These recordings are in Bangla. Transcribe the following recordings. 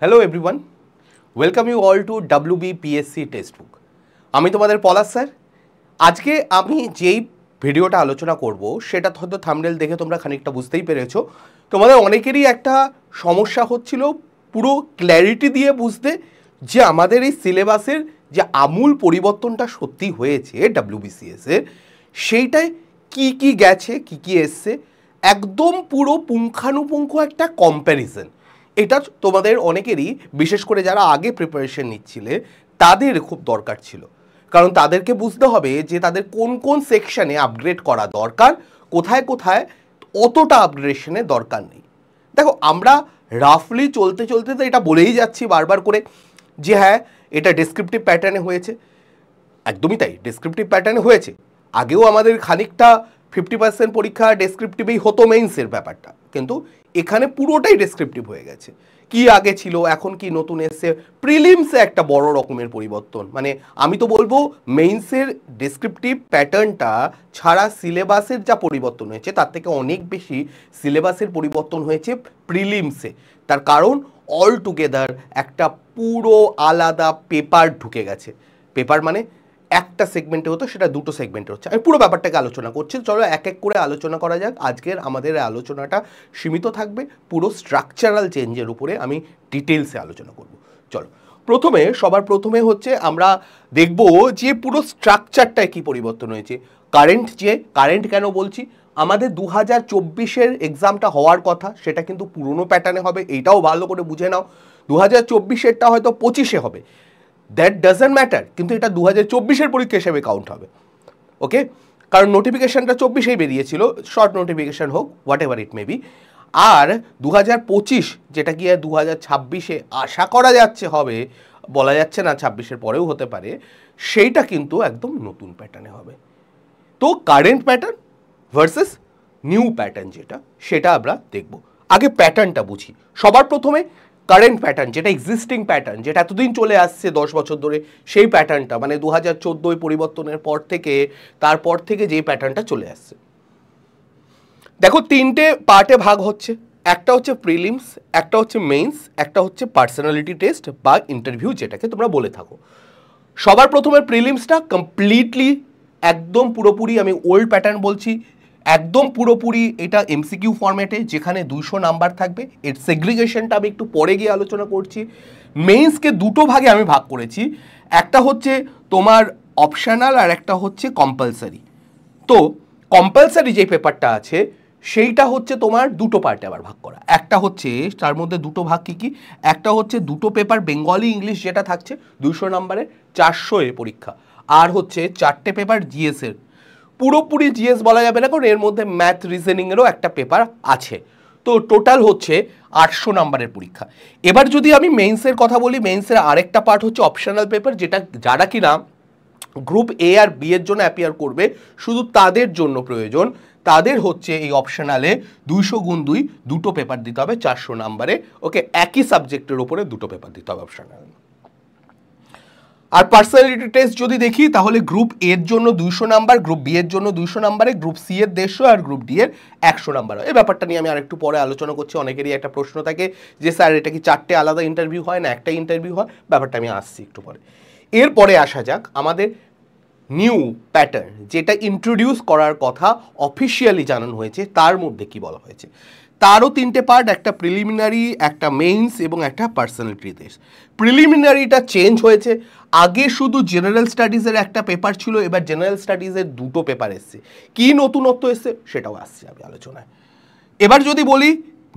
Hello everyone, welcome you all to WBPSC textbook. আমি তোমাদের পলাশ স্যার। আজকে আমি যেই ভিডিওটা আলোচনা করব সেটা হয়তো থাম্বনেল দেখে তোমরা খানিকটা বুঝতেই পেরেছো। তোমাদের অনেকেরই একটা সমস্যা হচ্ছিল পুরো ক্ল্যারিটি দিয়ে বুঝতে, যে আমাদের এই সিলেবাসের যে আমূল পরিবর্তনটা সত্যি হয়েছে WBCS এর, সেইটায় কি কি গেছে, কি কি এসছে, একদম পুরো পুঙ্খানুপুঙ্খ একটা কম্প্যারিজন। এটা তোমাদের অনেকেরই, বিশেষ করে যারা আগে প্রিপারেশন নিচ্ছিলে তাদের খুব দরকার ছিল, কারণ তাদেরকে বুঝতে হবে যে তাদের কোন কোন সেকশনে আপগ্রেড করা দরকার, কোথায় কোথায় অতটা আপগ্রেডেশনের দরকার নেই। দেখো, আমরা রাফলি চলতে চলতে তো এটা বলেই যাচ্ছি বারবার করে যে হ্যাঁ, এটা ডেসক্রিপটিভ প্যাটার্নে হয়েছে। একদমই তাই, ডেসক্রিপটিভ প্যাটার্নে হয়েছে। আগেও আমাদের খানিকটা 50% পরীক্ষা ডেসক্রিপটিভেই হতো মেইনসের ব্যাপারটা, কিন্তু এখানে পুরোটাই ডেসক্রিপটিভ হয়ে গেছে। কি আগে ছিল, এখন কি নতুন এসছে, প্রিলিমসে একটা বড় রকমের পরিবর্তন। মানে আমি তো বলবো মেইনসের ডেসক্রিপটিভ প্যাটার্নটা ছাড়া সিলেবাসের যা পরিবর্তন হয়েছে তার থেকে অনেক বেশি সিলেবাসের পরিবর্তন হয়েছে প্রিলিমসে। তার কারণ অল টুগেদার একটা পুরো আলাদা পেপার ঢুকে গেছে। পেপার মানে একটা সেগমেন্টে হতো, সেটা দুটো সেগমেন্টে হচ্ছে। আমি পুরো ব্যাপারটাকে আলোচনা করছি, চলো এক এক করে আলোচনা করা যাক। আজকের আমাদের আলোচনাটা সীমিত থাকবে পুরো স্ট্রাকচারাল চেঞ্জের উপরে, আমি ডিটেলসে আলোচনা করব। চলো, সবার প্রথমে হচ্ছে আমরা দেখব যে পুরো স্ট্রাকচারটায় কি পরিবর্তন হয়েছে। কারেন্ট কেন বলছি, আমাদের 2024-এর এক্সামটা হওয়ার কথা, সেটা কিন্তু পুরনো প্যাটার্নে হবে, এইটাও ভালো করে বুঝে নাও। 2024-এরটা হয়তো 25-এ হবে, দ্যাট ডাজন্ট ম্যাটার, কিন্তু এটা 2024-এর পরীক্ষা হিসেবে কাউন্ট হবে। ওকে, কারণ নোটিফিকেশনটা 24-এই বেরিয়েছিল, শর্ট নোটিফিকেশন হোক, whatever it may be. আর 2025 যেটা গিয়ে 2026-এ আশা করা যাচ্ছে হবে, বলা যাচ্ছে না, 26-এর পরেও হতে পারে, সেইটা কিন্তু একদম নতুন প্যাটার্নে হবে। তো current pattern versus new pattern যেটা, সেটা আমরা দেখব। আগে প্যাটার্নটা বুঝি। সবার প্রথমে কারেন্ট প্যাটার্ন, যেটা এক্সিস্টিং প্যাটার্ন, যেটা এতদিন চলে আসছে 10 বছর ধরে, সেই প্যাটার্নটা মানে 2014 পরিবর্তনের পর থেকে, তারপর থেকে যেই প্যাটার্নটা চলে আসছে। দেখো, তিনটে পার্টে ভাগ হচ্ছে। একটা হচ্ছে প্রিলিমস, একটা হচ্ছে মেইনস, একটা হচ্ছে পার্সোনালিটি টেস্ট বা ইন্টারভিউ, যেটাকে তোমরা বলে থাকো। সবার প্রথমে প্রিলিমসটা কমপ্লিটলি একদম পুরোপুরি, আমি ওল্ড প্যাটার্ন বলছি, একদম পুরোপুরি এটা MCQ ফরম্যাটে, যেখানে 200 নাম্বার থাকবে। এর সেগ্রিগেশনটা আমি একটু পরে গিয়ে আলোচনা করছি। মেইনসকে দুটো ভাগে আমি ভাগ করেছি, একটা হচ্ছে তোমার অপশনাল আর একটা হচ্ছে কম্পালসারি। তো কম্পালসারি যে পেপারটা আছে সেইটা হচ্ছে তোমার দুটো পার্টে আবার ভাগ করা। একটা হচ্ছে, তার মধ্যে দুটো ভাগ কি কি, একটা হচ্ছে দুটো পেপার বেঙ্গলি ইংলিশ যেটা থাকছে 200 নাম্বারে, 400 পরীক্ষা, আর হচ্ছে 4টে পেপার জিএস এর। পুরোপুরি জিএস বলা যাবে না, কারণ এর মধ্যে ম্যাথ রিজনিংয়েরও একটা পেপার আছে। তো টোটাল হচ্ছে 800 নাম্বারের পরীক্ষা। এবার যদি আমি মেইনসের কথা বলি, মেইনসের আরেকটা পার্ট হচ্ছে অপশনাল পেপার, যেটা যারা কিনা গ্রুপ এ আর বি এর জন্য অ্যাপিয়ার করবে, শুধু তাদের জন্য প্রয়োজন। তাদের হচ্ছে এই অপশনালে 200x2 দুটো পেপার দিতে হবে 400 নাম্বারে। ওকে, একই সাবজেক্টের উপরে দুটো পেপার দিতে হবে অপশনাল। আর পার্সোনালিটি টেস্ট যদি দেখি, তাহলে গ্রুপ এর জন্য 200 নাম্বার, গ্রুপ বি এর জন্য 200 নাম্বারে, গ্রুপ সি এর 150 আর গ্রুপ ডি এর 100 নাম্বার। এই ব্যাপারটা নিয়ে আমি আরেকটু পরে আলোচনা করছি। অনেকেরই একটা প্রশ্ন থাকে যে স্যার, এটা কি 4টে আলাদা ইন্টারভিউ হয় না একটা ইন্টারভিউ হয়? ব্যাপারটা আমি আসছি একটু পরে। এরপরে আসা যাক আমাদের নিউ প্যাটার্ন, যেটা ইন্ট্রোডিউস করার কথা অফিসিয়ালি জানানো হয়েছে। তার মধ্যে কি বলা হয়েছে, তারও তিনটে পার্ট, একটা প্রিলিমিনারি, একটা মেইনস এবং একটা পার্সোনালিটি টেস্ট। প্রিলিমিনারিটা চেঞ্জ হয়েছে, আগে শুধু জেনারেল স্টাডিজের একটা পেপার ছিল, এবার জেনারেল স্টাডিজের দুটো পেপার এসছে। কি নতুনত্ব এসছে সেটাও আসছে আমি আলোচনায়। এবার যদি বলি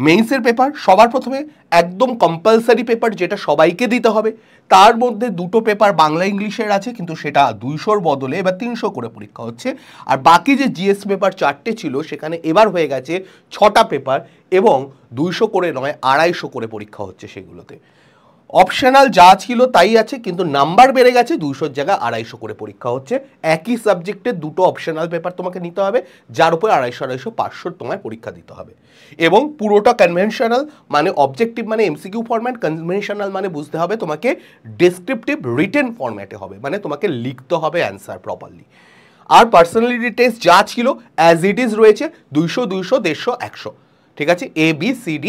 মেইনসের পেপার, সবার প্রথমে একদম কম্পালসারি পেপার, যেটা সবাইকে দিতে হবে। তার মধ্যে দুটো পেপার বাংলা ইংলিশের আছে, কিন্তু সেটা 200-র বদলে এবার 300 করে পরীক্ষা হচ্ছে। আর বাকি যে জিএস পেপার 4টে ছিল, সেখানে এবার হয়ে গেছে 6টা পেপার, এবং 200 করে নয়, 250 করে পরীক্ষা হচ্ছে সেগুলোতে। অপশনাল যা ছিল তাই আছে, কিন্তু নাম্বার বেড়ে গেছে, 200-র জায়গায় 250 করে পরীক্ষা হচ্ছে। একই সাবজেক্টের দুটো অপশনাল পেপার তোমাকে নিতে হবে, যার উপর 250, 500 তোমায় পরীক্ষা দিতে হবে। এবং পুরোটা কনভেনশনাল, মানে অবজেক্টিভ মানে MCQ ফরম্যাট, কনভেনশনাল মানে বুঝতে হবে তোমাকে ডেসক্রিপটিভ রিটেন ফরম্যাটে হবে, মানে তোমাকে লিখতে হবে অ্যান্সার প্রপারলি। আর পার্সোনালিটি টেস্ট যা ছিল অ্যাজ ইট ইজ রয়েছে, 200, 200, 150, 100। ঠিক আছে, ABCD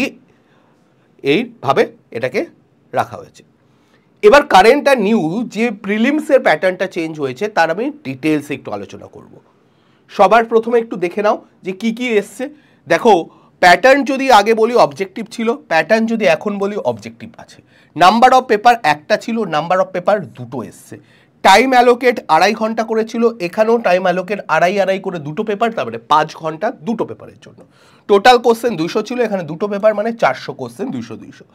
এইভাবে এটাকে রাখা হয়েছে। এবার কারেন্ট আর নিউ যে প্রিলিমসের প্যাটার্নটা চেঞ্জ হয়েছে তার আমি ডিটেলসে একটু আলোচনা করব। সবার প্রথমে একটু দেখে নাও যে কি কি এসছে। দেখো, প্যাটার্ন যদি আগে বলি অবজেক্টিভ ছিল, প্যাটার্ন যদি এখন বলি অবজেক্টিভ আছে। নাম্বার অফ পেপার একটা ছিল, নাম্বার অফ পেপার দুটো এসছে। টাইম অ্যালোকেট 2.5 ঘন্টা করেছিল, এখানেও টাইম অ্যালোকেট 2.5 করে দুটো পেপার, তারপরে 5 ঘন্টা দুটো পেপারের জন্য। টোটাল কোশ্চেন 200 ছিল, এখানে দুটো পেপার মানে 400 কোশ্চেন, 200।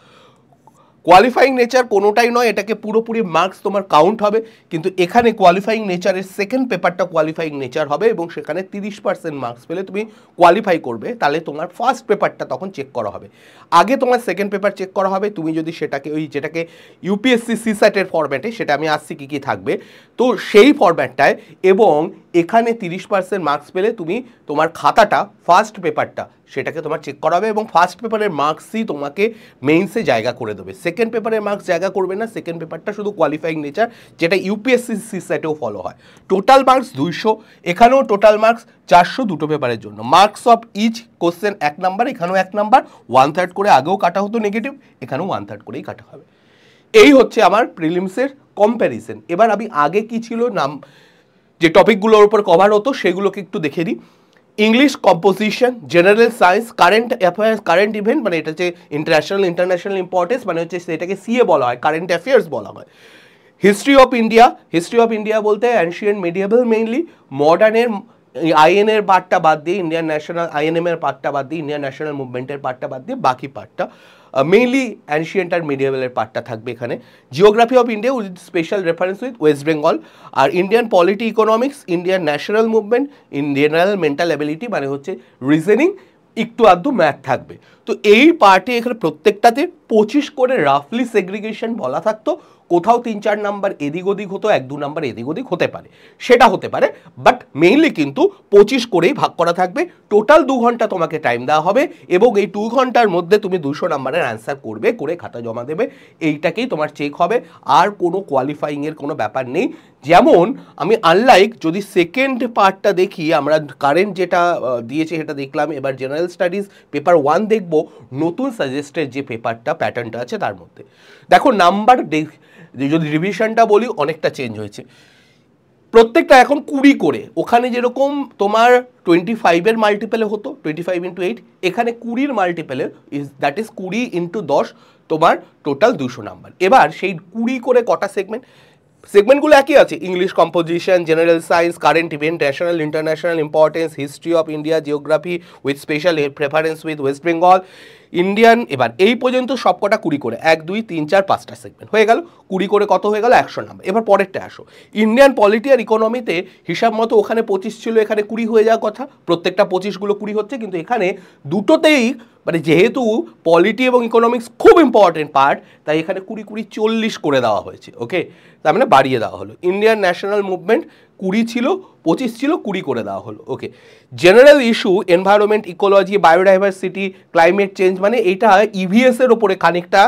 কোয়ালিফাইং নেচার কোনোটাই নয়, এটাকে পুরোপুরি মার্কস তোমার কাউন্ট হবে, কিন্তু এখানে কোয়ালিফাইং নেচারের সেকেন্ড পেপারটা কোয়ালিফাইং নেচার হবে এবং সেখানে 30% মার্কস পেলে তুমি কোয়ালিফাই করবে, তাহলে তোমার ফার্স্ট পেপারটা তখন চেক করা হবে। আগে তোমার সেকেন্ড পেপার চেক করা হবে, তুমি যদি সেটাকে ওই যেটাকে ইউপিএসসি সিস্যাটের ফরম্যাটে, সেটা আমি আসছি কী কী থাকবে, তো সেই ফরম্যাটটায়, এবং এখানে 30% মার্কস পেলে তুমি তোমার খাতাটা ফার্স্ট পেপারটা সেটাকে তোমার চেক করা হবে এবং ফার্স্ট পেপারের মার্কসই তোমাকে মেইনসে জায়গা করে দেবে। সেকেন্ড পেপারের মার্কস জায়গা করবে না, সেকেন্ড পেপারটা শুধু কোয়ালিফাইং নেচার, যেটা ইউপিএসসি সিস্যাটেও ফলো হয়। টোটাল মার্কস 200, এখানেও টোটাল মার্কস 400 দুটো পেপারের জন্য। Marks of each question 1 number, এখানেও 1 নাম্বার, 1/3 করে আগেও কাটা হতো নেগেটিভ, এখানেও 1/3 করেই কাটা হবে। এই হচ্ছে আমার প্রিলিমসের কম্প্যারিজন। এবার আমি আগে কি ছিল নাম যে টপিকগুলোর উপর কভার হতো সেগুলোকে একটু দেখে দিই। English composition, general science, current affairs, current event মানে এটা হচ্ছে ইন্টারন্যাশনাল ইম্পর্টেন্স, মানে হচ্ছে সেটাকে সিএ বলা হয়, কারেন্ট অ্যাফেয়ার্স বলা হয়। হিস্ট্রি অফ ইন্ডিয়া বলতে অ্যানশিয়েন্ট মিডিয়েবল মেইনলি, মডার্নের আইএনের পার্টটা বাদ দিয়ে, ইন্ডিয়ান ন্যাশনাল আইএনএম এর পার্টটা বাদ দিয়ে, ইন্ডিয়ান ন্যাশনাল মুভমেন্টের পার্টটা বাদ দিয়ে বাকি পার্টটা মেইনলি অ্যানশিয়েন্ট আর মিডিয়েবলের পার্টটা থাকবে এখানে। Geography of India with special reference with West Bengal, আর Indian polity economics, Indian national movement, general mental ability মানে হচ্ছে রিজনিং, একটু আধটু ম্যাথ থাকবে। তো এই পার্টে এখানে প্রত্যেকটাতে 25 করে রাফলি সেগ্রিগেশন বলা থাকতো, কোথাও 3-4 নাম্বার এদিক ওদিক হতো, 1-2 নাম্বার এদিক ওদিক হতে পারে, সেটা হতে পারে, বাট মেইনলি কিন্তু 25 করেই ভাগ করা থাকবে। টোটাল 2 ঘন্টা তোমাকে টাইম দেওয়া হবে এবং এই 2 ঘন্টার মধ্যে তুমি 200 নাম্বারের অ্যান্সার করবে, করে খাতা জমা দেবে, এইটাকেই তোমার চেক হবে, আর কোনো কোয়ালিফাইংয়ের কোনো ব্যাপার নেই। যেমন আমি আনলাইক যদি সেকেন্ড পার্টটা দেখি, আমরা কারেন্ট যেটা দিয়েছে সেটা দেখলাম, এবার জেনারেল স্টাডিজ পেপার 1 দেখব, নতুন সাজেস্টেড যে পেপারটা প্যাটার্নটা আছে তার মধ্যে দেখো নাম্বার যদি রিভিশনটা বলি অনেকটা চেঞ্জ হয়েছে, প্রত্যেকটা এখন 20 করে। ওখানে যেরকম তোমার 25-এর মাল্টিপেলে হতো 25 × 8, এখানে 20-র মাল্টিপেলে দ্যাট ইজ 20 × 10 তোমার টোটাল 200 নাম্বার। এবার সেই 20 করে কটা সেগমেন্টগুলো একই আছে, English composition, general science, current event, national international importance, history of India, geography with special preference with West Bengal, Indian. এবার এই পর্যন্ত সবকটা 20 করে, 1, 2, 3, 4, 5টা সেগমেন্ট হয়ে গেল। 20 করে কত হয়ে গেল? 100 নাম্বার। এবার পরেরটা আসো, ইন্ডিয়ান পলিটি আর ইকোনমিতে হিসাব মতো ওখানে 25 ছিল, এখানে 20 হয়ে যাওয়ার কথা, প্রত্যেকটা 25গুলো 20 হচ্ছে, কিন্তু এখানে দুটোতেই মানে যেহেতু পলিটি এবং ইকোনমিক্স খুব ইম্পর্টেন্ট পার্ট, তাই এখানে 20, 20, 40 করে দেওয়া হয়েছে। ওকে, তার মানে বাড়িয়ে দেওয়া হলো। ইন্ডিয়ান ন্যাশনাল মুভমেন্ট 20 ছিল, 25 ছিল, 20 করে দেওয়া হলো। Okay, general issue environment, ecology, biodiversity, climate change, মানে এটা ইভিএস এর ওপরে খানিকটা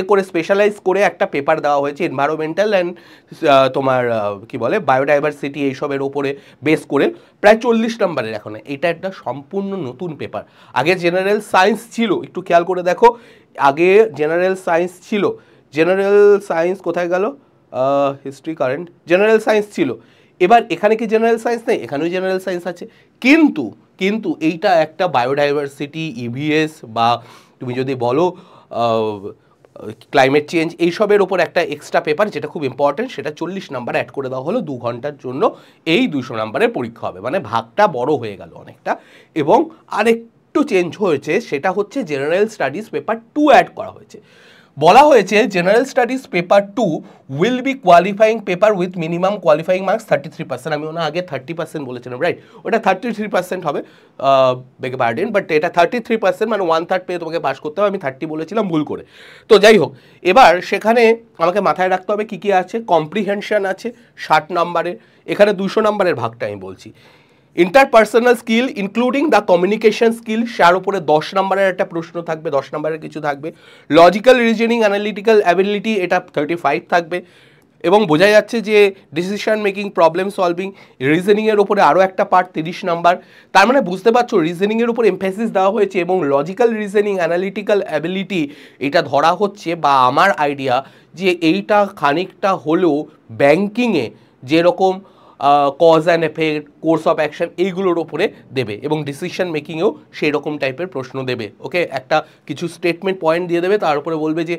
করে স্পেশালাইজ করে একটা পেপার দেওয়া হয়েছে, এনভায়রনমেন্টাল অ্যান্ড তোমার কি বলে বায়োডাইভার্সিটি এইসবের ওপরে বেস করে, প্রায় 40 নম্বরের। এখন এটা একটা সম্পূর্ণ নতুন পেপার। আগে জেনারেল সায়েন্স ছিল, একটু খেয়াল করে দেখো, আগে জেনারেল সায়েন্স ছিল, জেনারেল সায়েন্স কোথায় গেল, হিস্ট্রি, কারেন্ট, জেনারেল সায়েন্স ছিল। এবার এখানে কি জেনারেল সায়েন্স নেই? এখানেও জেনারেল সায়েন্স আছে, কিন্তু এইটা একটা বায়োডাইভার্সিটি, ইভিএস বা তুমি যদি বলো ক্লাইমেট চেঞ্জ, এইসবের ওপর একটা এক্সট্রা পেপার যেটা খুব ইম্পর্টেন্ট, সেটা 40 নাম্বার অ্যাড করে দেওয়া হলো। 2 ঘন্টার জন্য এই 200 নাম্বারের পরীক্ষা হবে, মানে ভাগটা বড় হয়ে গেল অনেকটা। এবং আরেকটু চেঞ্জ হয়েছে, সেটা হচ্ছে জেনারেল স্টাডিজ পেপার 2 অ্যাড করা হয়েছে। বলা হয়েছে general studies paper 2 will be qualifying paper with minimum qualifying marks 33%। আমি ওনা আগে 30% বলেছিলাম, রাইট? ওটা 33% হবে, বেগে পার্ডেন, বাট এটা 33%, মানে 1/3 পেয়ে তোমাকে পাস করতে হবে। আমি 30 বলেছিলাম ভুল করে। তো যাই হোক, এবার সেখানে আমাকে মাথায় রাখতে হবে কী কী আছে। কম্প্রিহেনশন আছে 60 নম্বরের, এখানে 200 নম্বরের ভাগটা আমি বলছি। Interpersonal skill including the communication skill, তার উপরে 10 নম্বরের একটা প্রশ্ন থাকবে, 10 নম্বরের কিছু থাকবে। লজিক্যাল রিজনিং, অ্যানালিটিক্যাল অ্যাবিলিটি, এটা 35 থাকবে। এবং বোঝা যাচ্ছে যে ডিসিশন মেকিং, প্রবলেম সলভিং, রিজনিংয়ের ওপরে আরও একটা পার্ট 30 নাম্বার। তার মানে বুঝতে পারছো রিজনিংয়ের উপর এমফেসিস দেওয়া হয়েছে এবং লজিক্যাল রিজনিং, অ্যানালিটিক্যাল অ্যাবিলিটি এটা ধরা হচ্ছে, বা আমার আইডিয়া যে এইটা খানিকটা হলেও ব্যাঙ্কিংয়ে যেরকম cause and effect, course of action এইগুলোর ওপরে দেবে এবং ডিসিশন মেকিংয়েও সেই রকম টাইপের প্রশ্ন দেবে। ওকে, একটা কিছু স্টেটমেন্ট পয়েন্ট দিয়ে দেবে, তার উপরে বলবে যে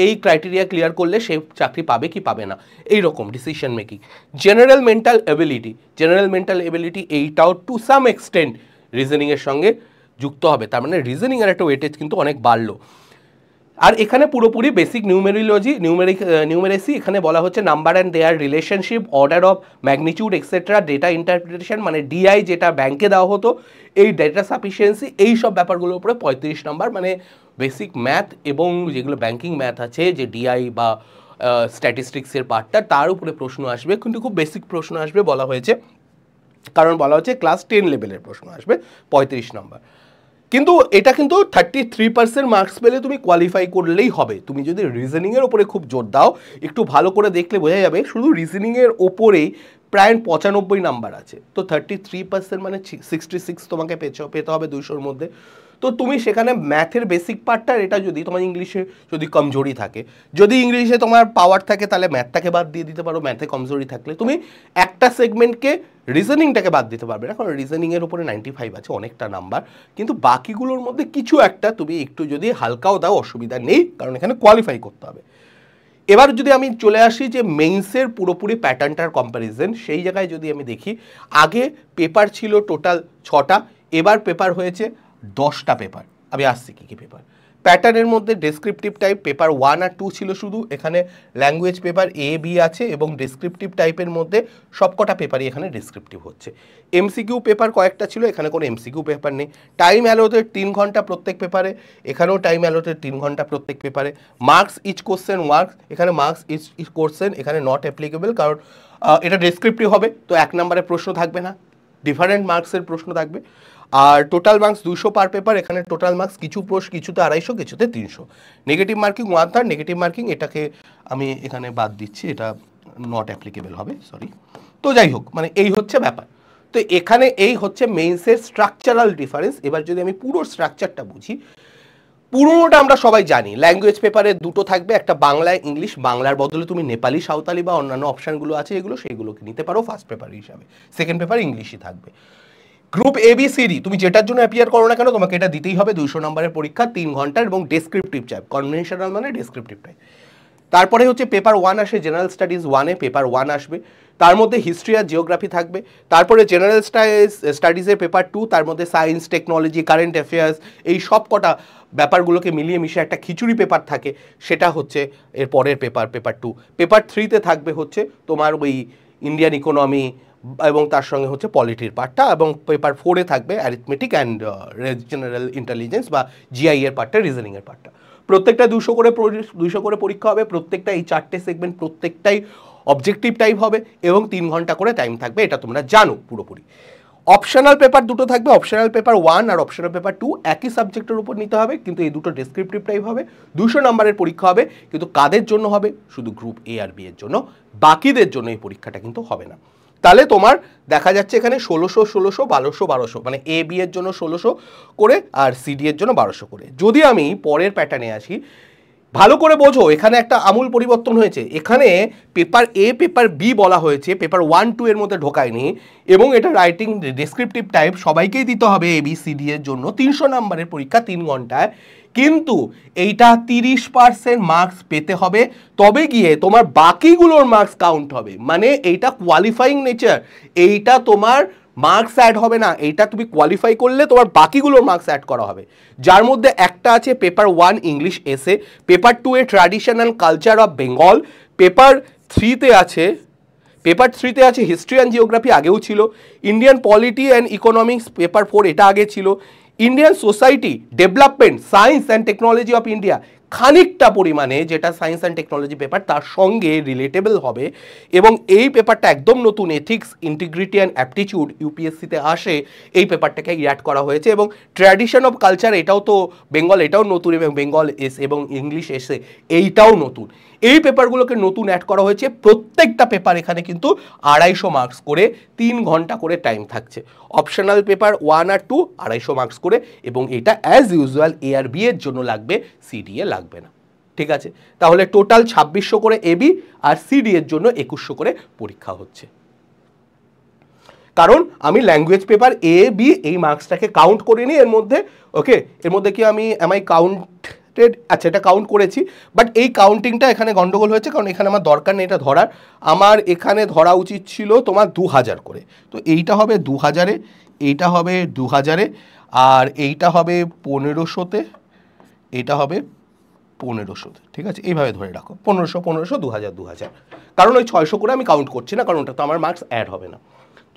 এই ক্রাইটেরিয়া ক্লিয়ার করলে সে চাকরি পাবে কি পাবে না, এই রকম decision making. General mental ability এইটাও টু সাম এক্সটেন্ট রিজনিংয়ের সঙ্গে যুক্ত হবে। তার মানে রিজনিংয়ের একটা ওয়েটেজ কিন্তু অনেক বাড়লো। আর এখানে পুরোপুরি বেসিক নিউমেরেসি এখানে বলা হচ্ছে number and there relationship, order of magnitude etcetera, data interpretation মানে ডিআই যেটা ব্যাংকে দেওয়া হতো, এই ডেটা সাফিসিয়েন্সি, এই সব ব্যাপারগুলোর উপরে 35 নাম্বার। মানে বেসিক ম্যাথ এবং যেগুলো ব্যাংকিং ম্যাথ আছে, যে ডিআই বা স্ট্যাটিস্টিক্সের পার্টটা, তার উপরে প্রশ্ন আসবে, কিন্তু খুব বেসিক প্রশ্ন আসবে বলা হয়েছে, কারণ বলা হচ্ছে ক্লাস 10 লেভেলের প্রশ্ন আসবে 35 নাম্বার। কিন্তু এটা কিন্তু 33% মার্কস পেলে তুমি কোয়ালিফাই করলেই হবে। তুমি যদি রিজনিংয়ের ওপরে খুব জোর দাও, একটু ভালো করে দেখলে বোঝা যাবে শুধু রিজনিংয়ের ওপরেই প্রায় 95 নাম্বার আছে। তো 33% মানে 66 তোমাকে পেতে হবে 200-র মধ্যে। তো তুমি সেখানে ম্যাথের বেসিক পার্টটা, এটা যদি তোমার ইংলিশে যদি কমজোরি থাকে, যদি ইংলিশে তোমার পাওয়ার থাকে, তাহলে ম্যাথটাকে বাদ দিয়ে দিতে পারো। ম্যাথে কমজোরি থাকলে তুমি একটা সেগমেন্টকে, রিজনিংটাকে বাদ দিতে পারবে না, কারণ রিজনিংয়ের উপরে 95 আছে, অনেকটা নাম্বার। কিন্তু বাকিগুলোর মধ্যে কিছু একটা তুমি একটু যদি হালকাও দাও, অসুবিধা নেই, কারণ এখানে কোয়ালিফাই করতে হবে। এবার যদি আমি চলে আসি যে মেইনসের পুরোপুরি প্যাটার্নটার কম্প্যারিজন, সেই জায়গায় যদি আমি দেখি, আগে পেপার ছিল টোটাল 6টা, এবার পেপার হয়েছে 10টা পেপার। আমি আসছি কী কী পেপার। প্যাটার্নের মধ্যে ডেসক্রিপটিভ টাইপ পেপার 1 আর 2 ছিল শুধু, এখানে ল্যাঙ্গুয়েজ পেপার A, B আছে, এবং ডেসক্রিপটিভ টাইপের মধ্যে সবকটা পেপারই এখানে ডেসক্রিপটিভ হচ্ছে। এমসিকিউ পেপার কয়েকটা ছিল, এখানে কোনো এমসিকিউ পেপার নেই। টাইম অ্যালোটেড 3 ঘন্টা প্রত্যেক পেপারে, এখানেও টাইম অ্যালোটেড 3 ঘন্টা প্রত্যেক পেপারে। মার্কস ইচ কোশ্চেন ওয়ার্কস, এখানে মার্কস ইচ কোশ্চেন এখানে নট অ্যাপ্লিকেবল, কারণ এটা ডেসক্রিপটিভ হবে, তো 1 নম্বরের প্রশ্ন থাকবে না, ডিফারেন্ট মার্কসের প্রশ্ন থাকবে। আর টোটাল মার্কস 200 পার পেপার, এখানে টোটাল মার্কস কিছুতে 250, কিছুতে 300। নেগেটিভ মার্কিং 1/3, নেগেটিভ মার্কিং এটাকে আমি এখানে বাদ দিচ্ছি, এটা নট অ্যাপ্লিকেবল হবে, সরি। তো যাই হোক, মানে এই হচ্ছে ব্যাপার। তো এখানে এই হচ্ছে মেইনসের স্ট্রাকচারাল ডিফারেন্স। এবার যদি আমি পুরো স্ট্রাকচারটা বুঝি, পুরোটা আমরা সবাই জানি, ল্যাঙ্গুয়েজ পেপারে 2টো থাকবে, একটা বাংলা, ইংলিশ। বাংলার বদলে তুমি নেপালি, সাঁওতালি বা অন্যান্য অপশানগুলো আছে এগুলো, সেইগুলোকে নিতে পারো ফার্স্ট পেপার হিসাবে। সেকেন্ড পেপার ইংলিশই থাকবে। গ্রুপ ABCD তুমি যেটার জন্য অ্যাপিয়ার করো না কেন, তোমাকে এটা দিতেই হবে। 200 নম্বরের পরীক্ষা, 3 ঘন্টার, এবং ডেসক্রিপটিভ টাইপ, কনভেনশনাল মানে ডেসক্রিপটিভ টাইপ। তারপরে হচ্ছে পেপার 1 আসে, জেনারেল স্টাডিজ 1-এ পেপার 1 আসবে, তার মধ্যে হিস্ট্রি আর জিওগ্রাফি থাকবে। তারপরে জেনারেল স্টাডিজের পেপার 2, তার মধ্যে সায়েন্স, টেকনোলজি, কারেন্ট অ্যাফেয়ার্স, এই সব কটা ব্যাপারগুলোকে মিলিয়ে মিশে একটা খিচুড়ি পেপার থাকে, সেটা হচ্ছে এর পরের পেপার 2। পেপার 3-তে থাকবে হচ্ছে তোমার ওই ইন্ডিয়ান ইকোনমি এবং তার সঙ্গে হচ্ছে পলিটির পার্টটা, এবং পেপার 4-এ থাকবে অ্যারিথমেটিক অ্যান্ড জেনারেল ইন্টেলিজেন্স বা GI এর পার্টটা, রিজনিংয়ের পার্টটা। প্রত্যেকটা 200 করে পরীক্ষা হবে, প্রত্যেকটা এই 4টে সেগমেন্ট প্রত্যেকটাই অবজেক্টিভ টাইপ হবে, এবং 3 ঘন্টা করে টাইম থাকবে, এটা তোমরা জানো পুরোপুরি। অপশনাল পেপার 2টো থাকবে, অপশনাল পেপার 1 আর অপশনাল পেপার 2 একই সাবজেক্টের উপর নিতে হবে, কিন্তু এই দুটো ডেসক্রিপটিভ টাইপ হবে। 200 নম্বরের পরীক্ষা হবে, কিন্তু কাদের জন্য হবে? শুধু গ্রুপ A আর B এর জন্য, বাকিদের জন্য এই পরীক্ষাটা কিন্তু হবে না। তাহলে তোমার দেখা যাচ্ছে এখানে 1600, 1200, 1200, মানে A, B এর জন্য 1600 করে আর CD এর জন্য 1200 করে। যদি আমি পরের প্যাটার্নে আসি, ভালো করে বোঝো, এখানে একটা আমূল পরিবর্তন হয়েছে। এখানে পেপার A, পেপার B বলা হয়েছে, পেপার 1, 2 এর মধ্যে ঢোকায়নি, এবং এটা রাইটিং ডেসক্রিপটিভ টাইপ, সবাইকেই দিতে হবে ABCD এর জন্য 300 নম্বরের পরীক্ষা 3 ঘন্টায়। কিন্তু এইটা 30% মার্কস পেতে হবে, তবে গিয়ে তোমার বাকিগুলোর মার্কস কাউন্ট হবে। মানে এইটা কোয়ালিফাইং নেচার, এইটা তোমার মার্কস অ্যাড হবে না, এইটা তুমি কোয়ালিফাই করলে তোমার বাকিগুলোর মার্কস অ্যাড করা হবে। যার মধ্যে একটা আছে পেপার 1 ইংলিশ এসে, পেপার 2 এ tradition and culture of Bengal, paper 3-তে আছে হিস্ট্রি অ্যান্ড জিওগ্রাফি, আগেও ছিল। Indian polity and economics paper 4, এটা আগে ছিল। Indian society development, science and technology of India, খানিকটা পরিমাণে যেটা সায়েন্স অ্যান্ড টেকনোলজি পেপার তার সঙ্গে রিলেটেবল হবে, এবং এই পেপারটা একদম নতুন, এথিক্স, ইন্টিগ্রিটি অ্যান্ড অ্যাপটিটিউড ইউপিএসসিতে আসে, এই পেপারটাকে অ্যাড করা হয়েছে। এবং ট্র্যাডিশন অফ কালচার এটাও তো বেঙ্গল, এটাও নতুন, এবং বেঙ্গল এস এবং ইংলিশ এসে এইটাও নতুন। এই পেপারগুলোকে নতুন অ্যাড করা হয়েছে। প্রত্যেকটা পেপার এখানে কিন্তু 250 মার্কস করে, 3 ঘন্টা করে টাইম থাকছে। অপশনাল পেপার 1 আর 2 250 মার্কস করে, এবং এটা অ্যাজ ইউজুয়াল এ আর বি এর জন্য লাগবে, সিডিএ লাগবে না। ঠিক আছে, তাহলে টোটাল 2600 করে এবি আর সিডি এর জন্য 2100 করে পরীক্ষা হচ্ছে। কারণ আমি ল্যাঙ্গুয়েজ পেপার এ বি এই মার্কসটাকে কাউন্ট করিনি এর মধ্যে। ওকে, এর মধ্যে কি আমি কাউন্টেড, আচ্ছা এটা কাউন্ট করেছি, বাট এই কাউন্টিংটা এখানে গন্ডগোল হয়েছে, কারণ এখানে আমার দরকার নেই এটা ধরার। আমার এখানে ধরা উচিত ছিল তোমার 2000 করে, তো এইটা হবে 2000-এ, এইটা হবে 2000-এ, আর এইটা হবে 1500-তে, এইটা হবে 1500-তে। ঠিক আছে, এইভাবে ধরে রাখো, 1500 1500 2000 2000, কারণ ওই 600 করে আমি কাউন্ট করছি না, কারণ ওটা তো আমার মার্কস অ্যাড হবে না।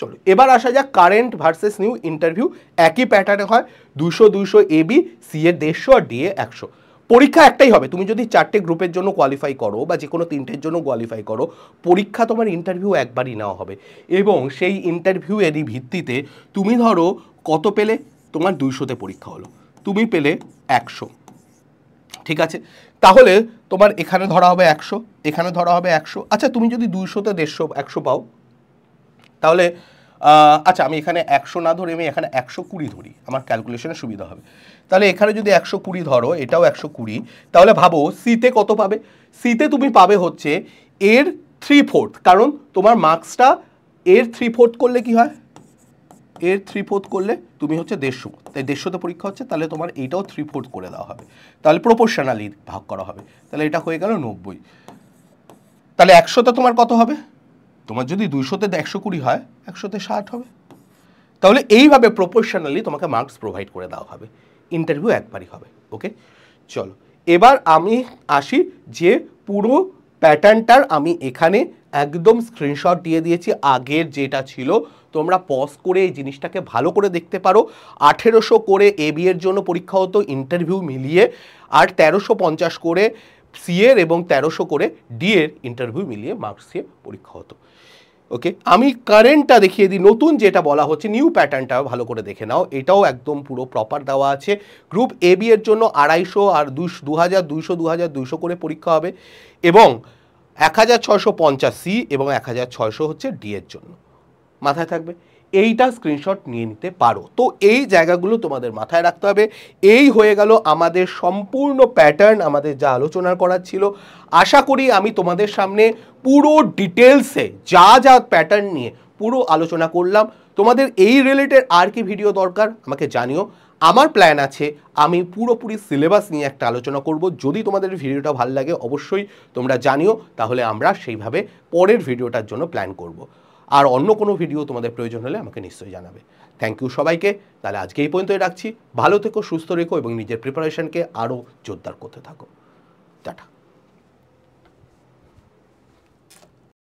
চলো এবার আসা যাক কারেন্ট ভার্সেস নিউ ইন্টারভিউ। একই প্যাটার্নে হয়, 200 200 এবি, সি এ 150 আর ডি এ 100। পরীক্ষা একটাই হবে, তুমি যদি 4টে গ্রুপের জন্য কোয়ালিফাই করো বা যে কোনো 3টের জন্য কোয়ালিফাই করো, পরীক্ষা তোমার ইন্টারভিউ একবারই নেওয়া হবে, এবং সেই ইন্টারভিউ এরই ভিত্তিতে তুমি ধরো কত পেলে, তোমার 200-তে পরীক্ষা হলো, তুমি পেলে 100। ঠিক আছে, তাহলে তোমার এখানে ধরা হবে 100, এখানে ধরা হবে 100। আচ্ছা তুমি যদি 200-তে 150 100 পাও, তাহলে আচ্ছা আমি এখানে 100 না ধরে আমি এখানে 120 ধরি, আমার ক্যালকুলেশনে সুবিধা হবে। তাহলে এখানে যদি 120 ধরো, এটাও 120, তাহলে ভাবো সিতে কত পাবে। সিতে তুমি পাবে হচ্ছে এর 3/4, কারণ তোমার মার্কসটা এর 3/4 করলে কি হয়, এর 3/4 করলে তুমি হচ্ছে 150, তাই 150-তে পরীক্ষা হচ্ছে, তাহলে তোমার এইটাও 3/4 করে দেওয়া হবে, তাহলে প্রপোর্শনালি ভাগ করা হবে, তাহলে এটা হয়ে গেল 90। তাহলে 100-তে তোমার কত হবে, তোমার যদি 200-তে 120 হয়, 100-তে 60 হবে। তাহলে এইভাবে প্রপোর্শনালি তোমাকে মার্কস প্রোভাইড করে দেওয়া হবে, ইন্টারভিউ একবারই হবে। ওকে, চলো এবার আমি আসি যে পুরো প্যাটার্নটার আমি এখানে একদম স্ক্রিনশট দিয়ে দিয়েছি, আগের যেটা ছিল, তোমরা পজ করে এই জিনিসটাকে ভালো করে দেখতে পারো। 1800 করে এবি এর জন্য পরীক্ষা হতো ইন্টারভিউ মিলিয়ে, আর 1350 করে সি এর এবং 1300 করে ডি এর ইন্টারভিউ মিলিয়ে মার্কস দিয়ে পরীক্ষা হতো। ওকে, আমি কারেন্টটা দেখিয়ে দিই, নতুন যেটা বলা হচ্ছে নিউ প্যাটার্নটা ভালো করে দেখে নাও, এটাও একদম পুরো প্রপার দেওয়া আছে। গ্রুপ এ বি এর জন্য 250 আর 2200 2200 করে পরীক্ষা হবে, এবং 1650 সি এবং 1600 হচ্ছে ডি এর জন্য। মাথায় থাকবে, এইটা স্ক্রিনশট নিয়ে নিতে পারো। তো এই জায়গাগুলো তোমাদের মাথায় রাখতে হবে। এই হয়ে গেল আমাদের সম্পূর্ণ প্যাটার্ন, আমাদের যা আলোচনা করার ছিল। আশা করি আমি তোমাদের সামনে পুরো ডিটেলসে যা যা প্যাটার্ন নিয়ে পুরো আলোচনা করলাম। তোমাদের এই রিলেটেড আর কি ভিডিও দরকার আমাকে জানিও। আমার প্ল্যান আছে আমি পুরোপুরি সিলেবাস নিয়ে একটা আলোচনা করব। যদি তোমাদের ভিডিওটা ভালো লাগে অবশ্যই তোমরা জানিও, তাহলে আমরা সেইভাবে পরের ভিডিওটার জন্য প্ল্যান করব। আর অন্য কোনো ভিডিও তোমাদের প্রয়োজন হলে আমাকে নিশ্চয়ই জানাবে। থ্যাংক ইউ সবাইকে, তাহলে আজকে এই পর্যন্তই রাখছি। ভালো থেকো, সুস্থ রেখো এবং নিজের প্রিপারেশনকে আরও জোরদার করতে থাকো। টাটা।